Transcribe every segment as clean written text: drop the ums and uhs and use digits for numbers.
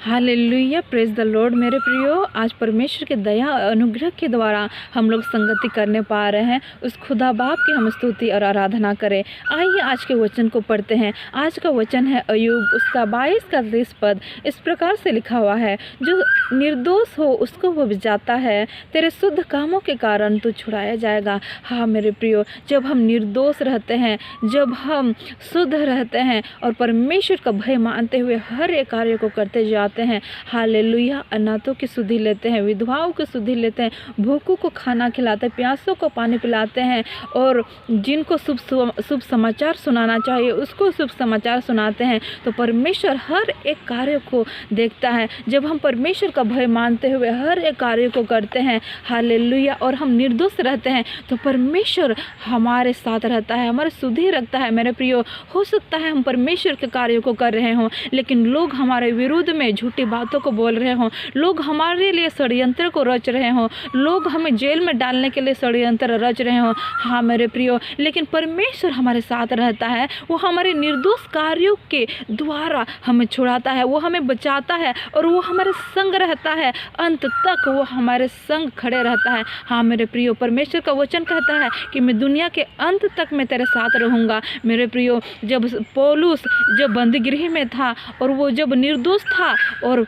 Hallelujah, praise the Lord. मेरे प्रियो, आज परमेश्वर के दया और अनुग्रह के द्वारा हम लोग संगति करने पा रहे हैं। उस खुदा बाप की हम स्तुति और आराधना करें। आइए आज के वचन को पढ़ते हैं। आज का वचन है अय्यूब उसका 22 का 30 पद। इस प्रकार से लिखा हुआ है, जो निर्दोष हो उसको वो बचाता है, तेरे शुद्ध कामों के कारण तू छुड़ाया जाएगा। हाँ मेरे प्रियो, जब हम निर्दोष रहते हैं, जब हम शुद्ध रहते हैं और परमेश्वर का भय मानते हुए हर एक कार्य को करते जाते हैं, हालेलुया, अनाथों की सुधि लेते हैं, विधवाओं की सुधि लेते हैं, भूखों को खाना खिलाते हैं, प्यासों को पानी पिलाते हैं और जिनको शुभ समाचार सुनाना चाहिए उसको शुभ समाचार सुनाते हैं, तो परमेश्वर हर एक कार्य को देखता है। जब हम परमेश्वर का भय मानते हुए हर एक कार्य को करते हैं, हालेलुया, और हम निर्दोष रहते हैं, तो परमेश्वर हमारे साथ रहता है, हमारे सुधि रखता है। मेरे प्रियो, हो सकता है हम परमेश्वर के कार्य को कर रहे हों, लेकिन लोग हमारे विरुद्ध में झूठी बातों को बोल रहे हों, लोग हमारे लिए षड्यंत्र को रच रहे हों, लोग हमें जेल में डालने के लिए षड्यंत्र रच रहे हों। हाँ मेरे प्रियो, लेकिन परमेश्वर हमारे साथ रहता है। वो हमारे निर्दोष कार्यों के द्वारा हमें छुड़ाता है, वो हमें बचाता है और वो हमारे संग रहता है। अंत तक वो हमारे संग खड़े रहता है। हाँ मेरे प्रियो, परमेश्वर का वचन कहता है कि मैं दुनिया के अंत तक मैं तेरे साथ रहूँगा। मेरे प्रियो, जब पौलुस जब बंदीगृह में था और वो जब निर्दोष था, और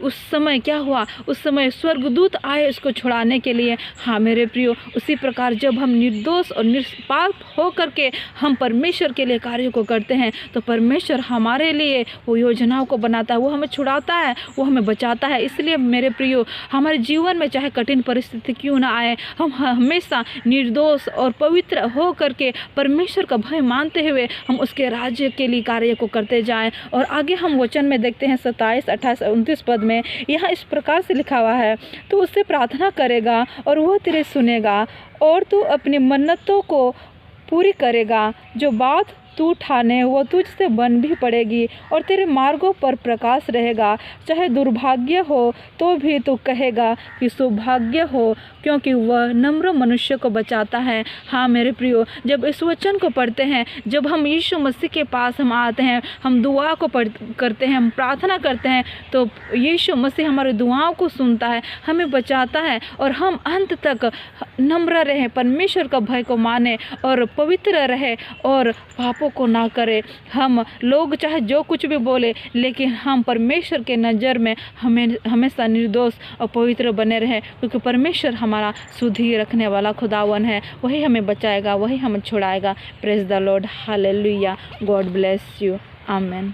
उस समय क्या हुआ, उस समय स्वर्गदूत आए उसको छुड़ाने के लिए। हाँ मेरे प्रियो, उसी प्रकार जब हम निर्दोष और निष्पाप हो करके हम परमेश्वर के लिए कार्य को करते हैं, तो परमेश्वर हमारे लिए वो योजनाओं को बनाता है, वो हमें छुड़ाता है, वो हमें बचाता है। इसलिए मेरे प्रियो, हमारे जीवन में चाहे कठिन परिस्थिति क्यों ना आए, हम हमेशा निर्दोष और पवित्र हो करके परमेश्वर का भय मानते हुए हम उसके राज्य के लिए कार्य को करते जाएं। और आगे हम वचन में देखते हैं 27, 28, 29 पद में यहाँ इस प्रकार से लिखा हुआ है, तू उससे प्रार्थना करेगा और वह तेरे सुनेगा, और तू अपनी मन्नतों को पूरी करेगा। जो बात तू ठाने वो तुझसे बन भी पड़ेगी और तेरे मार्गों पर प्रकाश रहेगा। चाहे दुर्भाग्य हो तो भी तू कहेगा कि सौभाग्य हो, क्योंकि वह नम्र मनुष्य को बचाता है। हाँ मेरे प्रियो, जब इस वचन को पढ़ते हैं, जब हम यीशु मसीह के पास हम आते हैं, हम दुआ को करते हैं, हम प्रार्थना करते हैं, तो यीशु मसीह हमारे दुआओं को सुनता है, हमें बचाता है और हम अंत तक नम्र रहें, परमेश्वर का भय को माने और पवित्र रहे और पापों को ना करे। हम लोग चाहे जो कुछ भी बोले, लेकिन हम परमेश्वर के नज़र में हमेशा निर्दोष और पवित्र बने रहे, क्योंकि परमेश्वर हमारा सुधि रखने वाला खुदावन है। वही हमें बचाएगा, वही हमें छुड़ाएगा। Praise the lord, hallelujah, God bless you, amen.